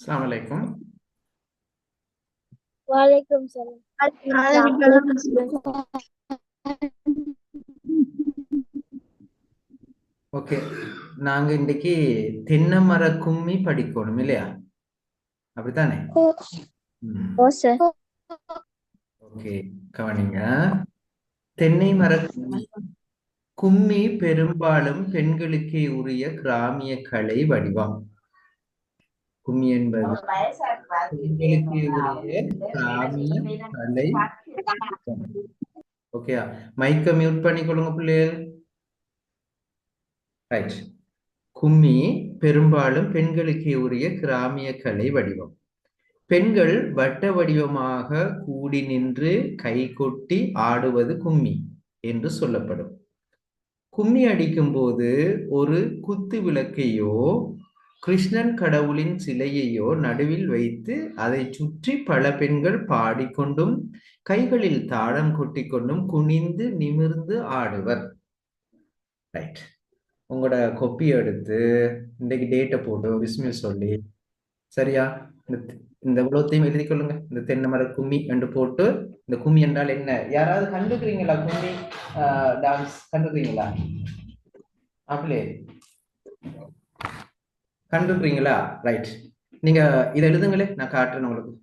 அஸ்ஸலாமு அலைக்கும். वालेकुम सलाम। ஓகே, நாங்க இன்னைக்கு தென்னை மர கும்மி படிக்கணும் இல்லையா? அப்படித்தானே? ओ ம். सर। ஓகே, கவனிங்க. தென்னை மர கும்மி. கும்மி பெரும்பாலும் பெண்களுக்கே உரிய கிராமிய கலை வடிவம். கும்மி என்பது பெண்களுக்கே உரிய கிராமிய கலை வடிவம். ஓகேயா? மைக்க மியூட் பண்ணிக்கொள்ளுங்க பிள்ளைகள். ரைட். கும்மி பெரும்பாலும் பெண்களுக்கே உரிய கிராமிய கலை வடிவம். பெண்கள் வட்ட வடிவமாக கூடி நின்று கைகொட்டி ஆடுவது கும்மி என்று சொல்லப்படும். கும்மி அடிக்கும் போது ஒரு குத்து விளக்கையோ கிருஷ்ணன் கடவுளின் சிலையையோ நடுவில் வைத்து அதை சுற்றி பல பெண்கள் பாடிக்கொண்டும் கைகளில் தாளம் கொட்டிக்கொண்டும் குனிந்து நிமிர்ந்து ஆடுவர். ரைட். உங்களோட கொப்பியை எடுத்து இன்றைக்கு டேட்டை போட்டு விஸ்மில் சொல்லி சரியா இந்த இந்த இவ்வளோத்தையும் எழுதி கொள்ளுங்க. இந்த தென்னை மர கும்மி என்று போட்டு இந்த கும்மி என்றால் என்ன? யாராவது கண்டுக்கிறீங்களா? கும்மி டான்ஸ் கண்டுக்கிறீங்களா? அப்படியே கண்டுக்கிறீங்களா? ரைட். நீங்க இதை எழுதுங்களே, நான் காட்டுறேன் உங்களுக்கு.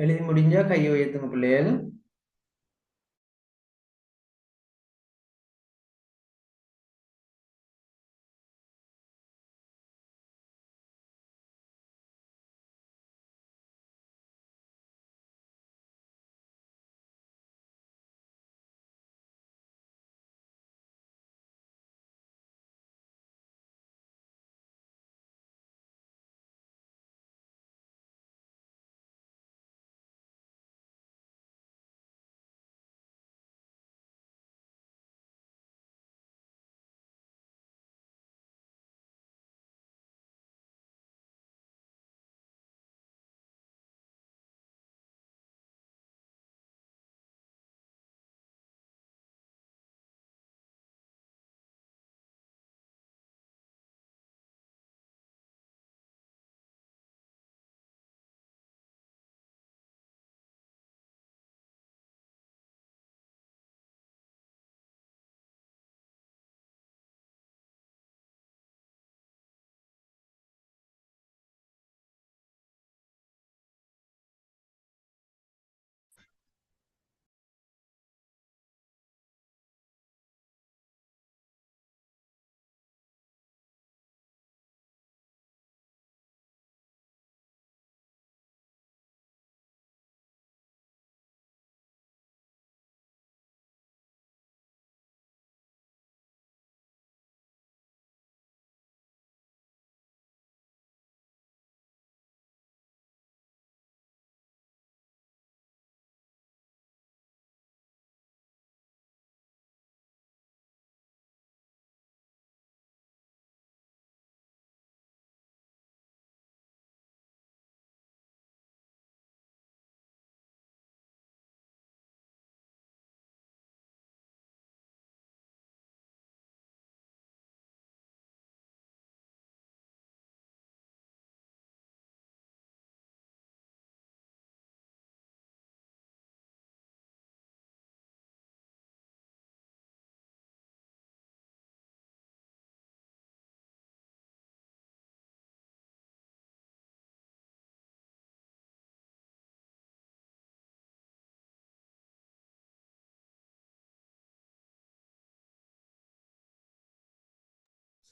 எழுதி முடிஞ்சா கையை உயர்த்துங்க பிள்ளைகள்.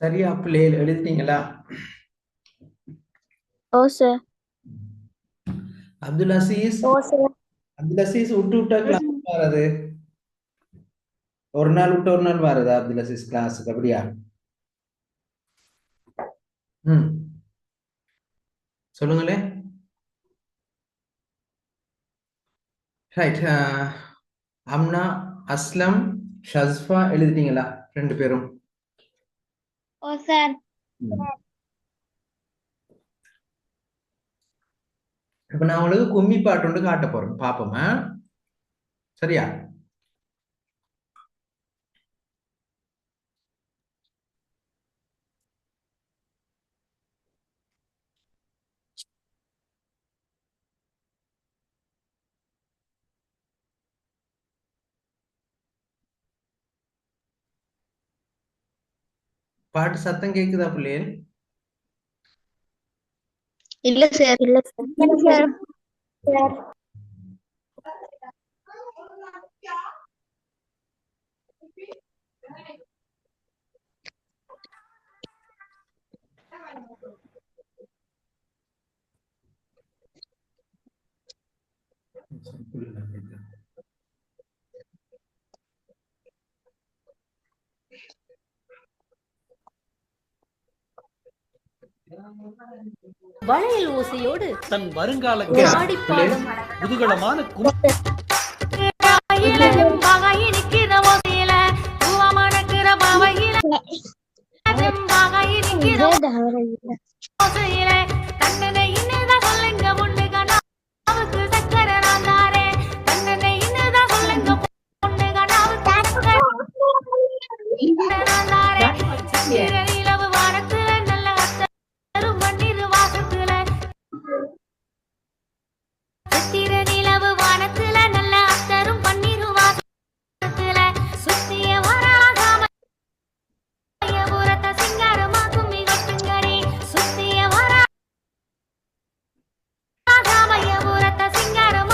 சரியா பிள்ளைகள் எழுதிட்டீங்களா? ஓ சார். அப்துல் அசீஸ், ஓ சார். அப்துல் அசீஸ் விட்டு விட்டா கிளாஸ் வராது. ஒரு நாள் விட்டு ஒரு நாள் வருதா அப்துல் அசீஸ் கிளாஸுக்கு? அப்படியா? சொல்லுங்களே. ரைட். அம்னா, அஸ்லம், ஷஸ்ஃபா எழுதிட்டீங்களா 2 பேரும்? ஓ சார். இப்ப நான் உங்களுக்கு கும்மி பாட்டு ஒன்று காட்ட போறேன், பாப்போமா? சரியா? பாட்டு சத்தம் கேக்குதா பிள்ளைகள்? இல்ல சார். இல்ல சார். இல்ல சார். சார். வளையல் ஓசையோடு தன் வருங்கால ஆடிப்பாடும் குதூகலமான சிங்காரம்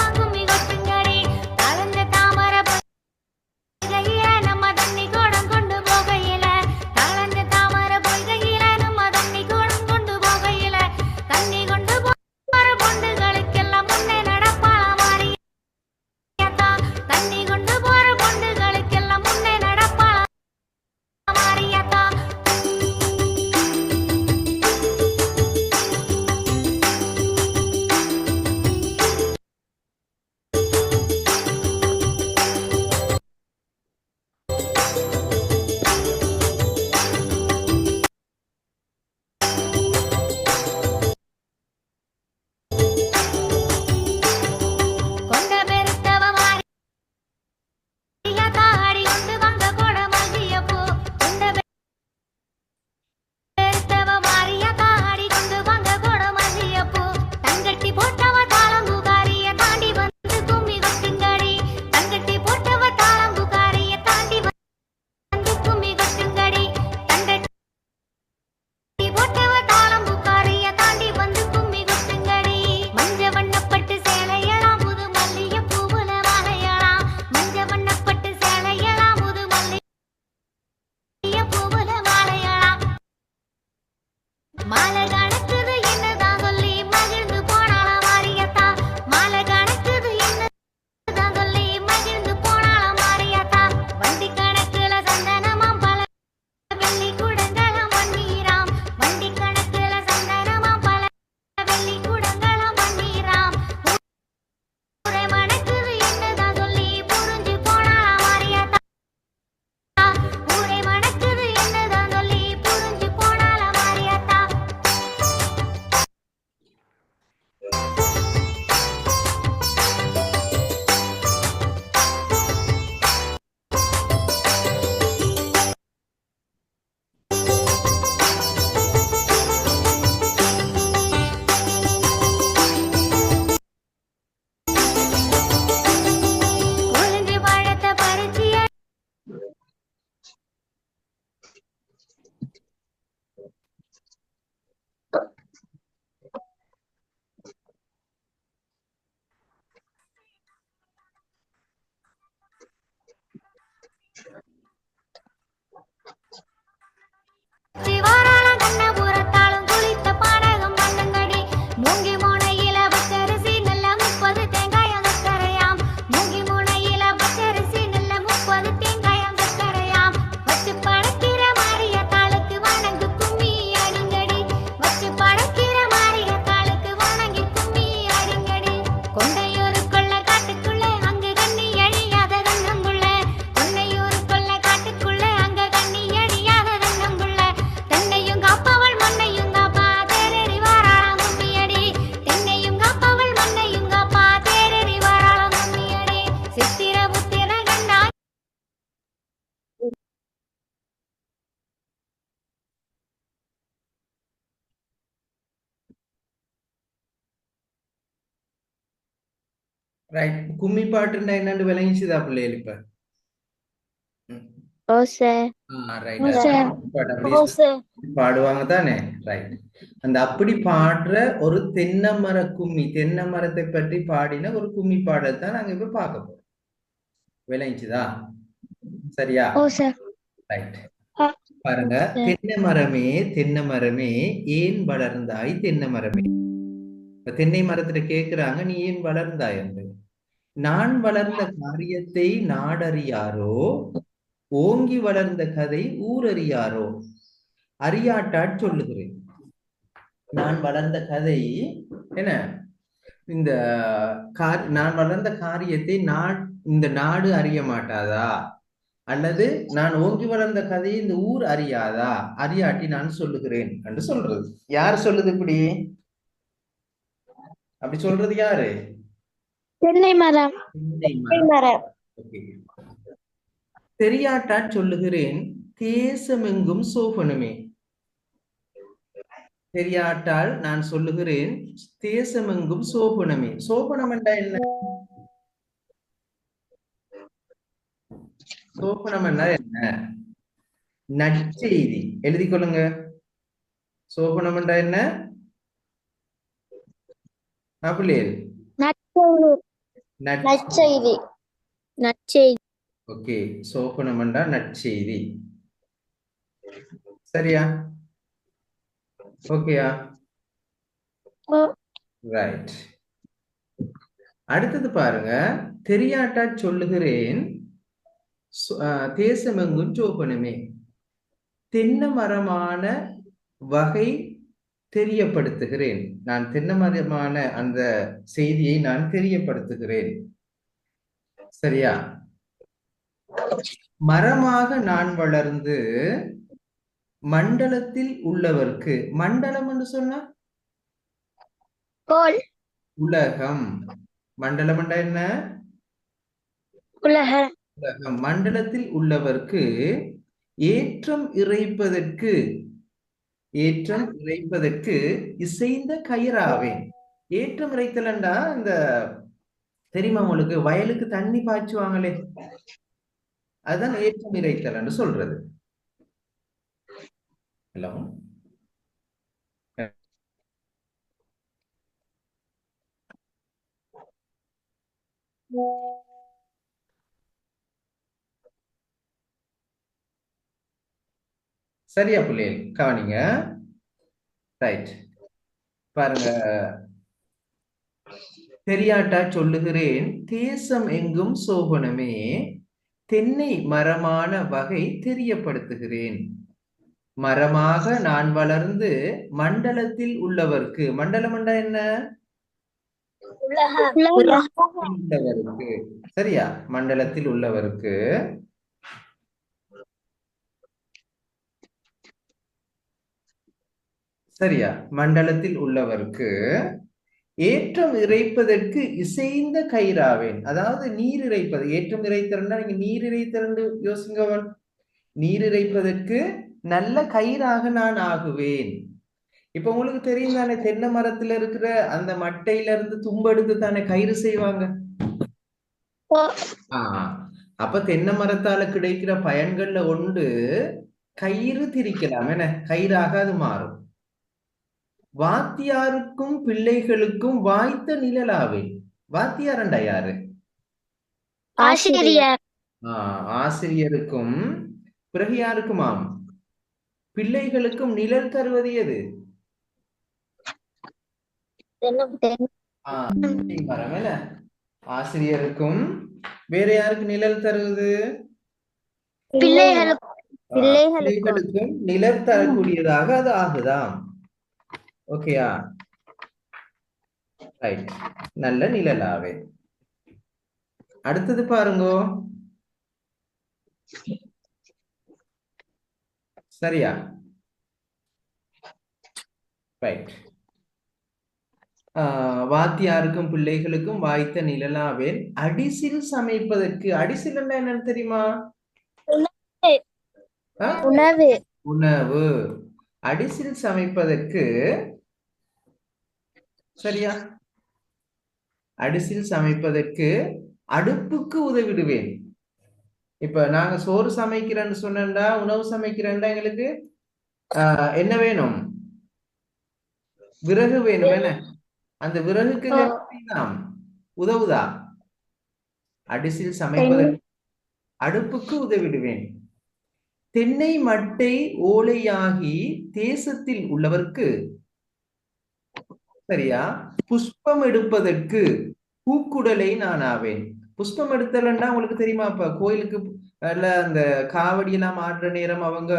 ரைட். கும்மி பாட்டுன்னா என்னன்னு விளங்கிச்சுதா பிள்ளைகள் இப்ப? ஓ சார் ரைட். ஓ சார் பாட்டு அப்படி ஓ சார் பாடுவாங்க தானே? ரைட். அந்த அப்படி பாடுற ஒரு தென்னை மர கும்மி, தென்னை மரத்தை பற்றி பாடின ஒரு கும்மி பாடல் தான் நாங்க இப்ப பார்க்க போறோம். விளங்கிச்சுதா? சரியா? ஓ சார் ரைட். பாருங்க. தென்னை மரமே தென்னை மரமே ஏன் வளர்ந்தாய் தென்னை மரமே. இப்ப தென்னை மரத்துல கேக்குறாங்க, நீ ஏன் வளர்ந்தாய் என்று. நான் வளர்ந்த காரியத்தை நாடறியாரோ, ஓங்கி வளர்ந்த கதை ஊரறியாரோ. அறியாட்டாட் சொல்லுகிறேன். நான் வளர்ந்த கதை என்ன, இந்த நான் வளர்ந்த காரியத்தை இந்த நாடு அறிய மாட்டாதா, அல்லது நான் ஓங்கி வளர்ந்த கதையை இந்த ஊர் அறியாதா, அறியாட்டி நான் சொல்லுகிறேன் என்று சொல்றது. யார் சொல்லுது இப்படி? அப்படி சொல்றது யாரு? தென்னை மரம் தென்னை மரம். தெரியாட்டா சொல்லுகிறேன் தேசமெங்கும் சோபனமே. தெரியாட்டால் நான் சொல்லுகிறேன் தேசமெங்கும் சோபனமே. சோபனம் என்றா என்ன? சோபனம் என்றா என்ன? நற்செய்தி. எழுதி கொள்ளுங்க. சோபனம் என்றா என்ன? நற்செய்தி. நற்செய்தி. ஓகே. சோபனம் என்றா நற்செய்தி. சரியா? ஓகேயா? ரைட். அடுத்தது பாருங்க. தெரியாட்டா சொல்லுகிறேன் தேசமெங்கும் சோபனமே. தென்னை மரமான வகை தெரியப்படுத்துகிறேன். நான் தென்னை மரமான அந்த செய்தியை நான் தெரியப்படுத்துகிறேன். சரியா? மரமாக நான் வளர்ந்து மண்டலத்தில் உள்ளவர்க்கு. மண்டலம் என்று சொன்னா உலகம். மண்டலம் என்றா என்ன? உலகம். மண்டலத்தில் உள்ளவர்க்கு ஏற்றம் இறைப்பதற்கு இசைந்த கயிறாவேன். ஏற்றம் இறைத்தலண்டா இந்த தெரியுமா உங்களுக்கு? வயலுக்கு தண்ணி பாய்ச்சுவாங்களே, அதுதான் ஏற்றம் இறைத்தல் என்று சொல்றது. ஹலோ, சரியா பிள்ளைகள்? கவனிங்க. ரைட். பாருங்க. தெரியாட்டா சொல்லுகிறேன் தேசம் எங்கும் சோபனமே, தென்னை மரமான வகை தெரியப்படுத்துகிறேன். மரமாக நான் வளர்ந்து மண்டலத்தில் உள்ளவர்க்கு. மண்டலம் என்றா என்ன? உள்ளவருக்கு. சரியா? மண்டலத்தில் உள்ளவருக்கு. சரியா? மண்டலத்தில் உள்ளவருக்கு ஏற்றம் இறைப்பதற்கு இசைந்த கயிறாவேன். அதாவது நீர் இறைப்பது. ஏற்றம் இறைத்தல்னா நீங்க நீர் இறைத்தல் யோசிங்கவன். நீர் இறைப்பதற்கு நல்ல கயிறாக நான் ஆகுவேன். இப்ப உங்களுக்கு தெரியும் தானே, தென்னை மரத்துல இருக்கிற அந்த மட்டையில இருந்து தும்பெடுத்து தானே கயிறு செய்வாங்க. அப்ப தென்னை மரத்தால கிடைக்கிற பயன்கள்ல ஒன்று கயிறு திரிக்கலாம். என்ன? கயிறாக அது மாறும். வாத்தியாருக்கும் பிள்ளைகளுக்கும் வாய்த்த நிழலாவேன். வாத்தியாரண்டா யாரு? ஆசிரியர். ஆசிரியருக்கும் பிறகு யாருக்குமாம்? பிள்ளைகளுக்கும் நிழல் தருவது எது? மரம். என்ன? ஆசிரியருக்கும் வேற யாருக்கு நிழல் தருவது? பிள்ளைகளுக்கும் நிழல் தரக்கூடியதாக அது ஆகுதாம். ஓகேயா? ரைட். நல்ல நிழலாவே. அடுத்தது பாருங்க. சரியா? ரைட். வாத்தியாருக்கும் பிள்ளைகளுக்கும் வாய்த்த நிழலாவேன். அடிசில் சமைப்பதற்கு. அடிசில் என்னன்னு தெரியுமா? உணவு. உணவு. அடிசில் சமைப்பதற்கு. சரியா? அடிசில் சமைப்பதற்கு அடுப்புக்கு உதவிடுவேன். இப்ப நாங்க சோறு சமைக்கிறேன்னு சொன்னா, உணவு சமைக்கிறேன்னா எங்களுக்கு என்ன வேணும்? விறகு வேணும். என்ன அந்த விறகுக்கு ஓ என்ன செய்யலாம்? உதவுதா? அடிசில் தென் சமைப்பதற்கு அடுப்புக்கு உதவிடுவேன். தென்னை மட்டை ஓலையாகி தேசத்தில் உள்ளவர்க்கு சரியா புஷ்பம் எடுப்பதற்கு பூக்குடலை நான் ஆவேன். புஷ்பம் எடுத்தலன்னா உங்களுக்கு தெரியுமா? இப்ப கோயிலுக்கு அந்த காவடி எல்லாம் ஆடுற நேரம் அவங்க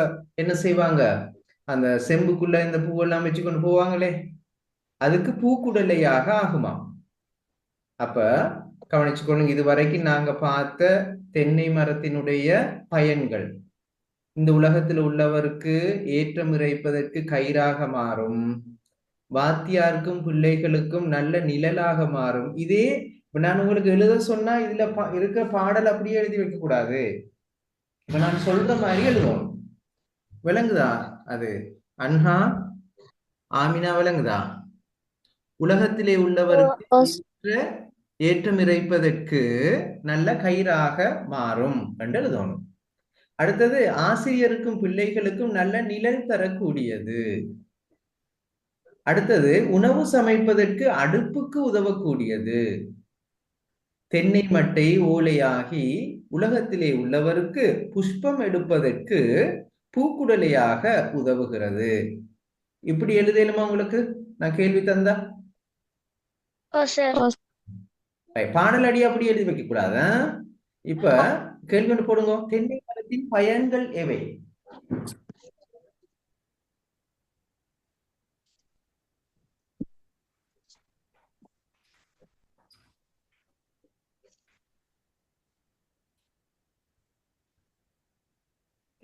என்ன செய்வாங்க? அந்த செம்புக்குள்ள இந்த பூவெல்லாம் வச்சு கொண்டு போவாங்களே, அதுக்கு பூக்குடலையாக ஆகுமா. அப்ப கவனிச்சுக்கொள்ளுங்க, இது வரைக்கும் நாங்க பார்த்த தென்னை மரத்தினுடைய பயன்கள். இந்த உலகத்தில் உள்ளவருக்கு ஏற்றம் இறைப்பதற்கு கயிறாக மாறும், வாத்தியாருக்கும் பிள்ளைகளுக்கும் நல்ல நிழலாக மாறும். இதே நான் உங்களுக்கு எழுத சொன்னா இதுல இருக்க பாடல் அப்படியே எழுதி வைக்க கூடாது. இப்ப நான் சொல்ற மாதிரி எழுதுவோம். விளங்குதா? அது அன்ஹா ஆமினா விளங்குதா? உலகத்திலே உள்ளவருக்கு ஏற்றம் இறைப்பதற்கு நல்ல கயிறாக மாறும் என்று எழுதணும். அடுத்தது ஆசிரியருக்கும் பிள்ளைகளுக்கும் நல்ல நிழல் தரக்கூடியது. அடுத்தது உணவு சமைப்பதற்கு அடுப்புக்கு உதவக்கூடியது. தென்னை மட்டை ஓலையாகி உலகத்திலே உள்ளவருக்கு புஷ்பம் எடுப்பதற்கு பூக்குடலையாக உதவுகிறது. இப்படி எழுதலுமா உங்களுக்கு நான் கேள்வி தந்தா? பாடல் அடி அப்படி எழுதி வைக்க கூடாது. இப்ப கேள்வி ஒன்று போடுங்க. தென்னை மரத்தின் பயன்கள் எவை?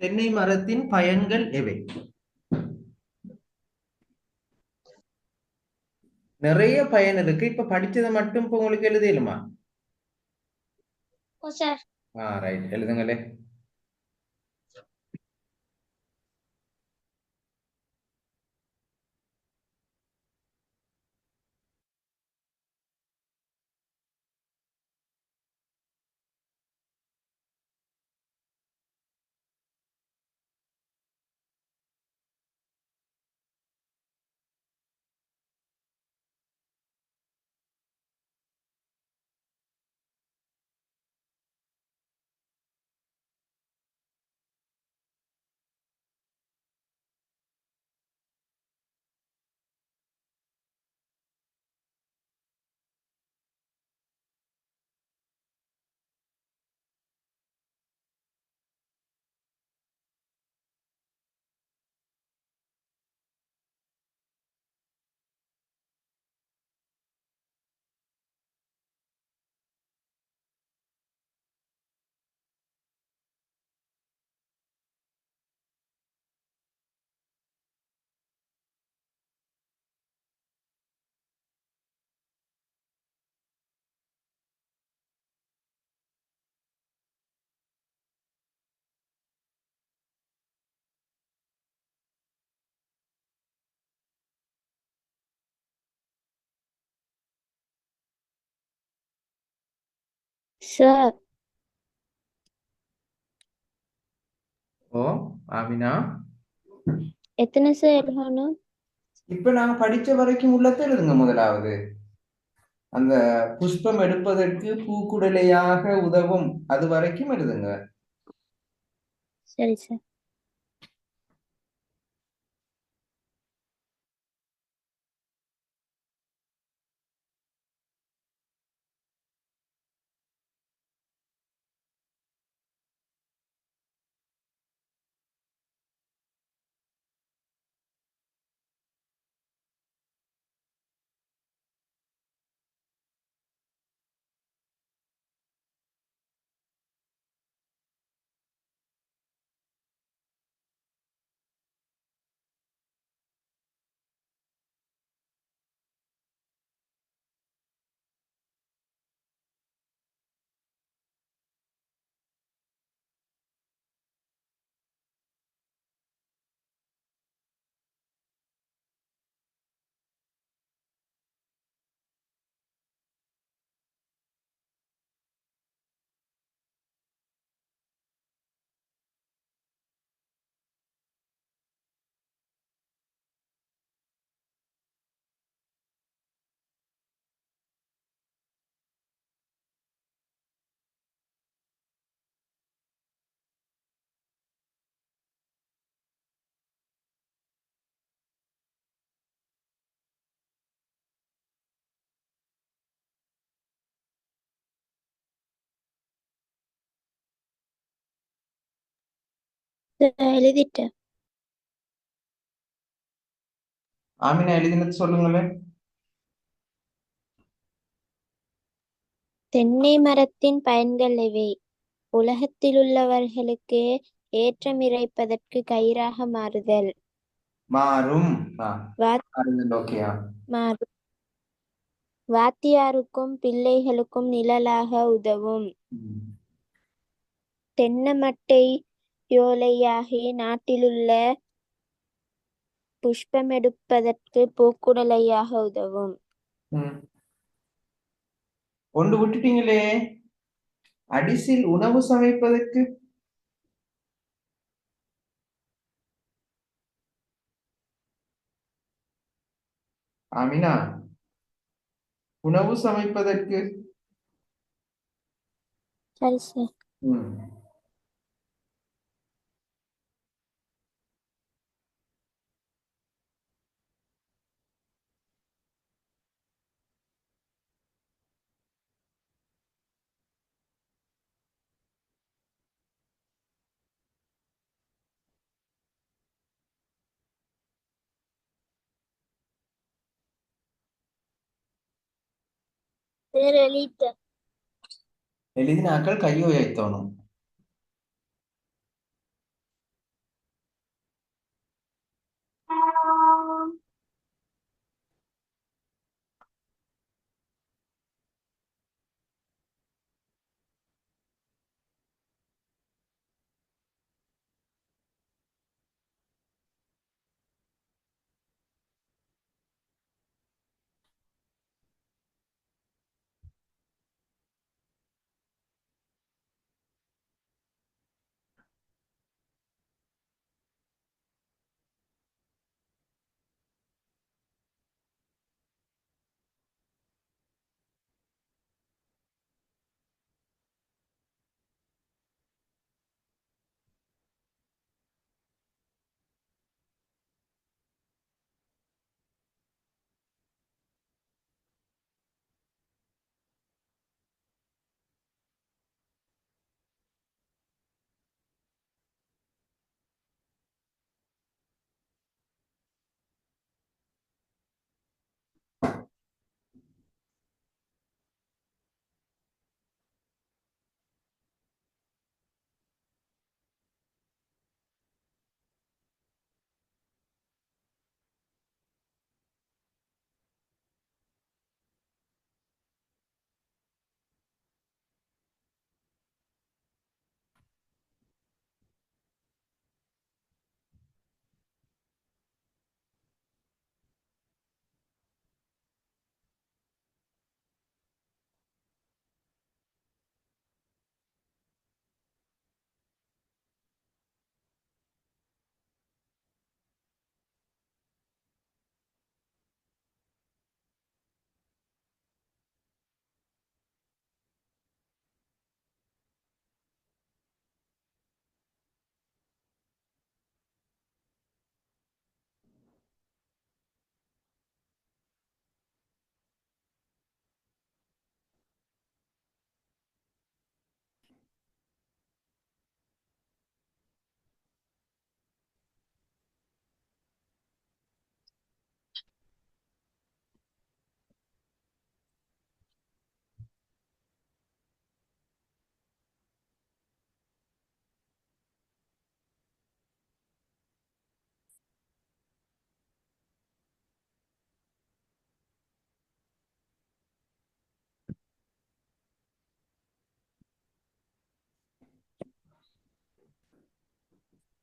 தென்னை மரத்தின் பயன்கள் எவை? நிறைய பயன் இருக்கு. இப்ப படிச்சதை மட்டும் இப்ப உங்களுக்கு எழுதிடுமா? ரைட், எழுதுங்களே. சார் ஓ ஆமினா, எத்தனை சார் எழுதணும்? இப்ப நாங்க படிச்ச வரைக்கும் உள்ளத்தை எழுதுங்க. முதலாவது அந்த புஷ்பம் எடுப்பதற்கு பூக்குடலையாக உதவும் அது வரைக்கும் எழுதுங்க. சரி சார். எழுதிட்டேன். ஆமினா எழுதினது சொல்லுங்களேன். தென்னை மரத்தின் பயன்கள் இவை. உலகத்திலுள்ளவர்களுக்கு ஏற்றம் இறைப்பதற்கு கயிறாக மாறுதல். மாறும். வா- ஓகேயா? மாறும். வாத்தியாருக்கும் பிள்ளைகளுக்கும் நிழலாக உதவும். தென்னமட்டை யோலையாகி நாட்டிலுள்ள புஷ்பமெடுப்பதற்கு பூக்குடலையாக உதவும். ஒன்று விட்டுட்டீங்களே, அடிசில் உணவு சமைப்பதற்கு. ஆமினா, உணவு சமைப்பதற்கு. சரி சார். எழுதினாக்கள் கையை உயர்த்தணும்.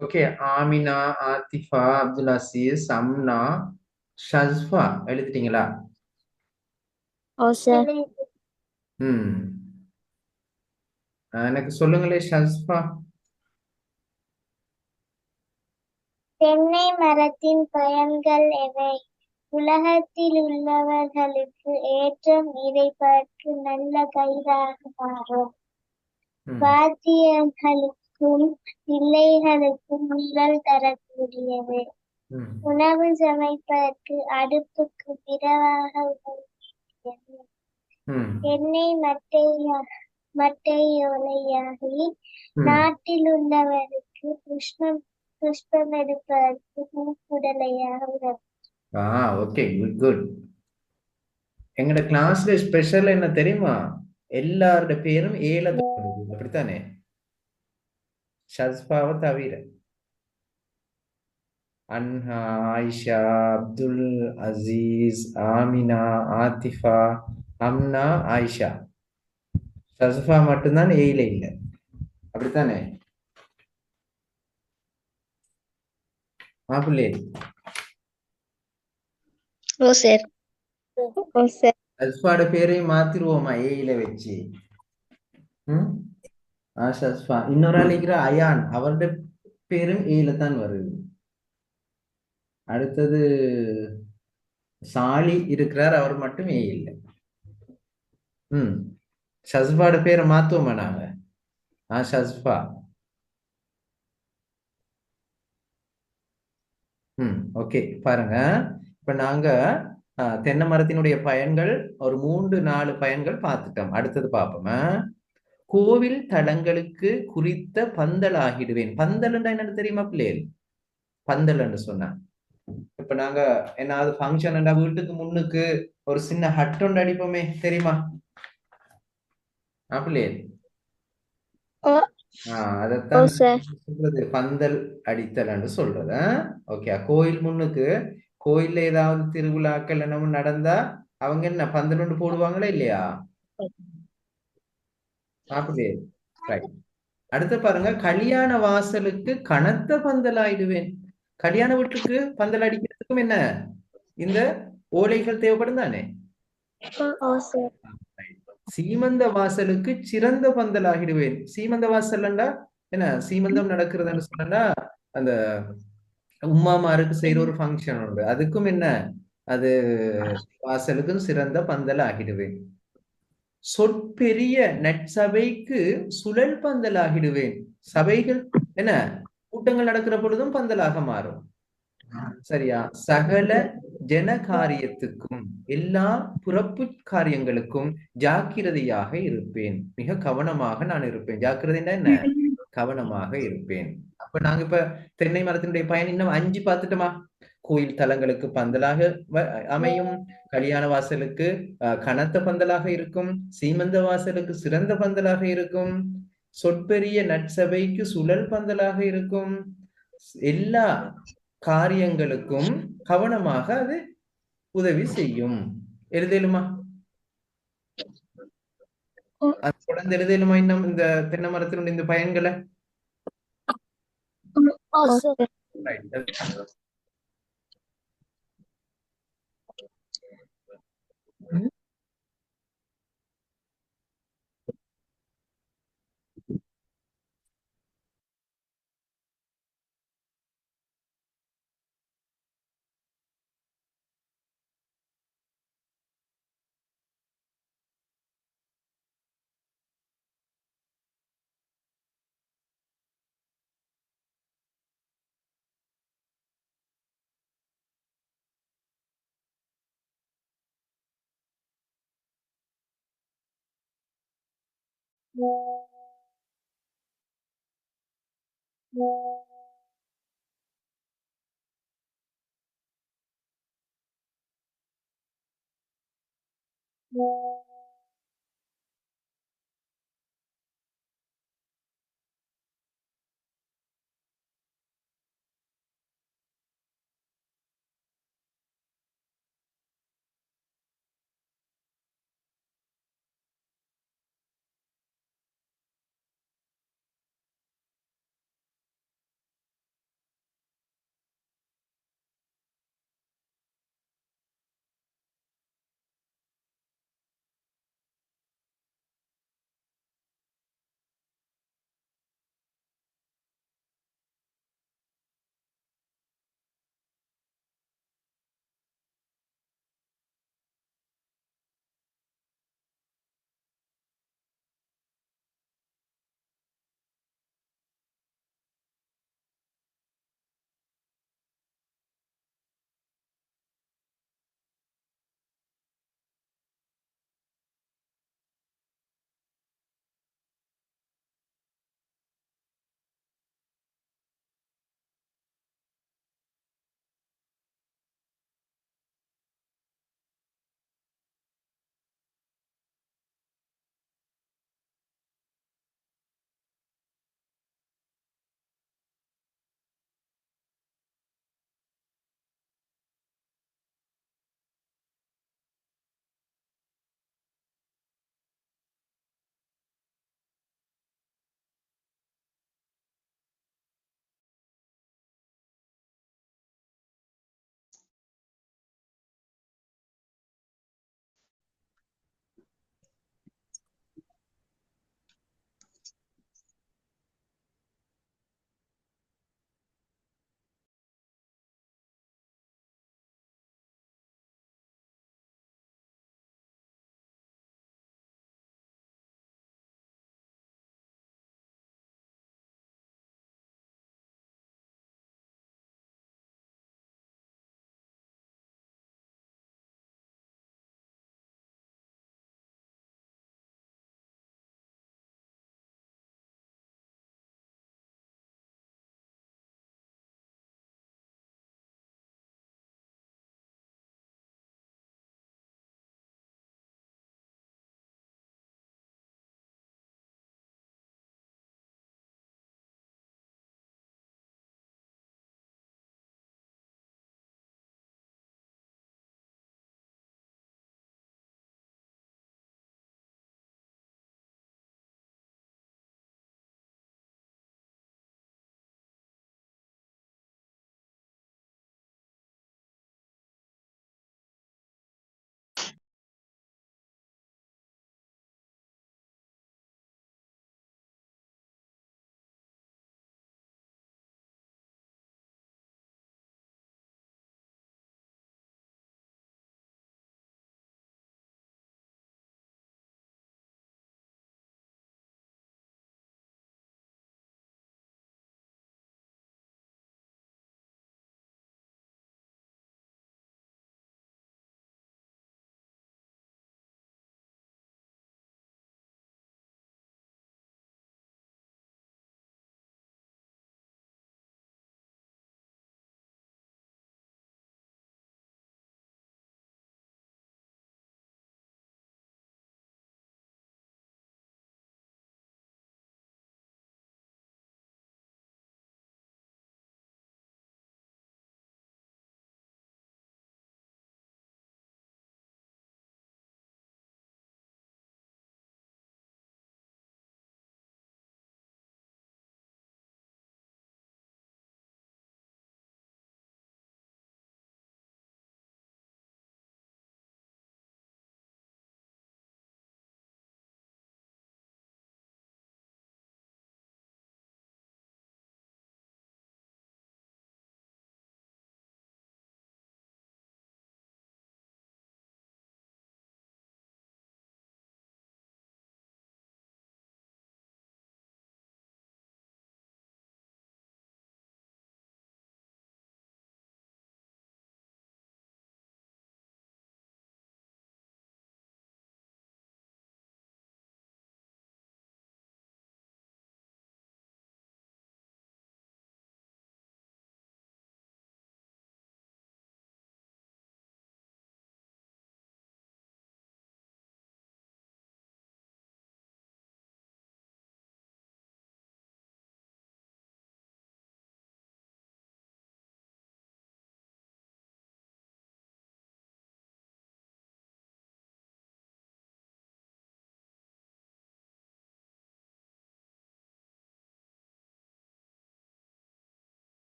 ஓகே, ஆமினா, ஆத்திஃபா, அப்துல் அசீஸ், அம்னா, ஷஸ்ஃபா எழுதிட்டீங்களா? ஓ சார். ம் எனக்கு சொல்லுங்களே ஷஸ்ஃபா. தென்னை மரத்தின் பயன்கள் எவை? உலகத்தில் உள்ளவர்களுக்கு ஏற்றம் இறைப்பதற்கு நல்ல கயிறாக மாறும். வாத்தியர்களுக்கும் பிள்ளைகளுக்கும் நிழல் தரக்கூடியது. உணவு சமைப்பதற்கு அடுப்புக்கு பிறவாக உதவுகிறது. எண்ணெய் மட்டையோலையாகி நாட்டில் உள்ளவருக்கு புஷ்பம் புஷ்பம் எடுப்பதற்கு பூக்குடலையாக ஓகே, குட் குட். எங்கட கிளாஸ்ல ஸ்பெஷல் என்ன தெரியுமா? எல்லாரோட பேரும் ஏல தொடங்குது, அப்படித்தானே? ஷஸ்பாவை தவிர. அன்ஹா, ஆயிஷா, அப்துல் அசீஸ், ஆமினா, ஆத்திஃபா, அம்னா, ஆயிஷா. ஷஸ்பா மட்டும்தான் ஏயில இல்ல, அப்படித்தானே? மாப்பிள்ளை, ஓ சார். ஓ சார். ஷஸ்பாட பேரையும் மாத்திருவோமா ஏயில வச்சு? ம். ஷஸ்பா. இன்னொரு ஆள் இருக்கிற அயான், அவருடைய பேரும் ஏயில தான் வருது. அடுத்தது சாலி இருக்கிறார், அவர் மட்டும் ஏ இல்லை. ம். ஷஸ்பாட பேரை மாத்துவோமா நாங்க? ஷஸ்பா. ம். ஓகே, பாருங்க. இப்ப நாங்க தென்னை மரத்தினுடைய பயன்கள் ஒரு 3-4 பயன்கள் பார்த்துட்டோம். அடுத்தது பார்ப்போம். கோவில் தலங்களுக்கு குறித்த பந்தல் ஆகிடுவேன். பந்தல் என்னன்னு தெரியுமா பிள்ளைகள்? பந்தல் என்று சொன்னா, இப்ப நாங்க என்னாவது ஃபங்க்ஷன் வீட்டுக்கு முன்னுக்கு ஒரு சின்ன ஹட் ஒன்று அடிப்போமே, தெரியுமா பிள்ளைகள்? ஓ. ஓ அதைத்தான் சார். சொல்றது பந்தல் அடித்தல் என்று சொல்றது. ஓகே, கோயில் முன்னுக்கு கோயில்ல ஏதாவது திருவிழாக்கள் என்னமோ நடந்தா அவங்க என்ன பந்தல் ஒன்று போடுவாங்களா இல்லையா? அப்படியே. ரைட். அடுத்து பாருங்க, கல்யாண வாசலுக்கு கனத்த பந்தல் ஆயிடுவேன். கல்யாண வீட்டுக்கு பந்தல் அடிக்கிறதுக்கும் என்ன இந்த ஓலைகள் தேவைப்படும் தானே? ஓ சார். சீமந்த வாசலுக்கு சிறந்த பந்தல் ஆகிடுவேன். சீமந்த வாசல்ண்டா என்ன? சீமந்தம் நடக்கிறதுன்னு சொன்னா அந்த உம்மாமாருக்கு செய்யற ஒரு ஃபங்க்ஷன் உண்டு, அதுக்கும் என்ன அது வாசலுக்கும் சிறந்த பந்தல் ஆகிடுவேன். சொற்பெரிய நற்சபைக்கு சுழல் பந்தல் ஆகிடுவேன். சபைகள் என்ன கூட்டங்கள் நடக்கிற பொழுதும் பந்தலாக மாறும். சரியா? சகல ஜன காரியத்துக்கும், எல்லா புறப்பு காரியங்களுக்கும் ஜாக்கிரதையாக இருப்பேன். மிக கவனமாக நான் இருப்பேன். ஜாக்கிரதைன்னா என்ன? கவனமாக இருப்பேன். அப்ப நாங்க இப்ப தென்னை மரத்தினுடைய பயன் இன்னும் 5 பார்த்துட்டோமா? கோயில் தலங்களுக்கு பந்தலாக அமையும், கல்யாண வாசலுக்கு கனத்த பந்தலாக இருக்கும், சீமந்த வாசலுக்கு சிறந்த பந்தலாக இருக்கும், சொற்பெரிய நற்சபைக்கு சுழல் பந்தலாக இருக்கும், எல்லா காரியங்களுக்கும் கவனமாக அது உதவி செய்யும். எழுதலுமா? அது தொடர்ந்து எழுதலுமா இன்னும் இந்த தென்னை மரத்தினுடைய இந்த பயன்களை? ஓ சார். Right.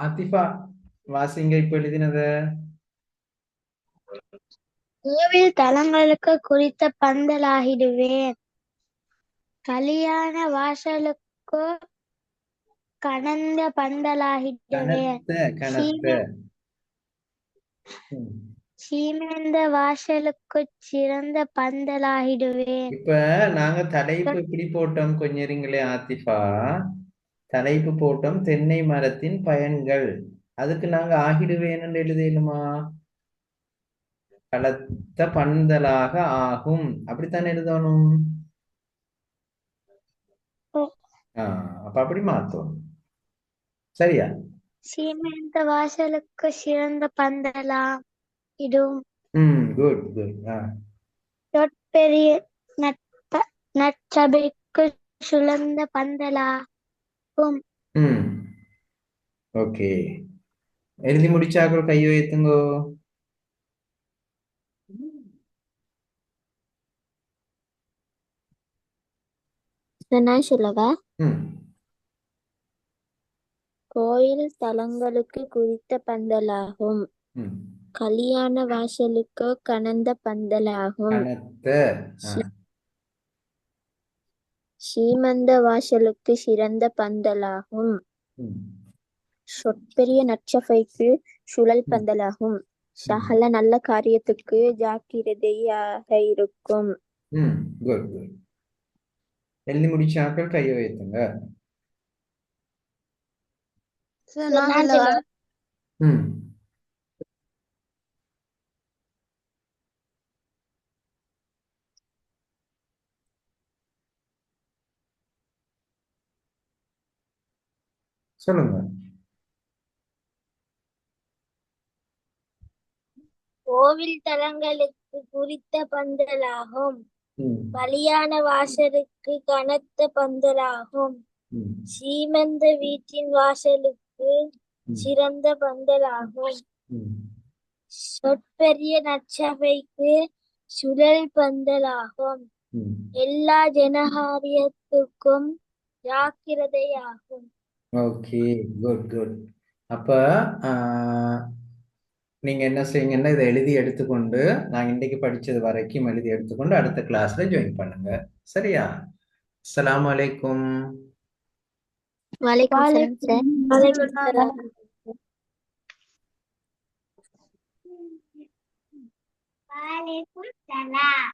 ஆத்திஃபா வாசிங்க இப்ப எழுதினத. கோவில் தலங்களுக்கு குறித்த பந்தலாகிடுவேன். கல்யாண வாசலுக்கு கனந்த பந்தலாகிடுவேன். கனத்த. ம். சீமந்த வாசலுக்கு சிறந்த பந்தலாகிடுவேன். இப்ப நாங்க தலைப்பு இப்படி போட்டோம், கொஞ்சம் இருங்களே ஆத்திஃபா. தலைப்பு போட்டோம் தென்னை மரத்தின் பயன்கள். அதுக்கு நாங்க ஆகிடுவேன்னு எழுதணுமா? கலத்த பந்தலாக ஆகும், அப்படித்தானே எழுதணும். அப்ப அப்படி மாத்தோம். சரியா? சீமந்த வாசலுக்கு சிறந்த பந்தலாம் இடும். Good good. பெரிய நற்சபைக்கு சுழந்த பந்தலாகும். ஓகே, எழுதி முடிச்சாக்கள் கையை உயர்த்துங்கோ. நான் சொல்லவா? கோயில் தலங்களுக்கு குறித்த பந்தலாகும். கல்யாண வாசலுக்கு கனந்த பந்தலாகும். சீமந்த வாசலுக்கு சிறந்த பந்தலாகும். சொற்பெரிய நற்சபைக்கு சுழல் பந்தலாகும். சகல நல்ல காரியத்துக்கு ஜாக்கிரதையாக இருக்கும். Good good. எழுதி முடிச்சாக்கள் கையை உயர்த்துங்க. சொல்லுங்க. கோவில் தலங்களுக்கு குறித்த பந்தலாகும். கல்யாண வாசலுக்கு கனத்த பந்தலாகும். சீமந்த வீட்டின் வாசலுக்கு சிறந்த பந்தலாகும். சொற்பெரிய நற்சபைக்கு சுழல் பந்தலாகும். எல்லா ஜனகாரியத்துக்கும் ஜாக்கிரதையாகும். Okay, good good. அப்ப நீங்க என்ன செய்யுங்கன்னா, இதை எழுதி எடுத்துக்கொண்டு, நாங்க இன்னைக்கு படிச்சது வரைக்கும் எழுதி எடுத்துக்கொண்டு அடுத்த கிளாஸ்ல ஜாயின் பண்ணுங்க. சரியா? அஸ்ஸலாமு அலைக்கும். வலைக்கும் சலாம்.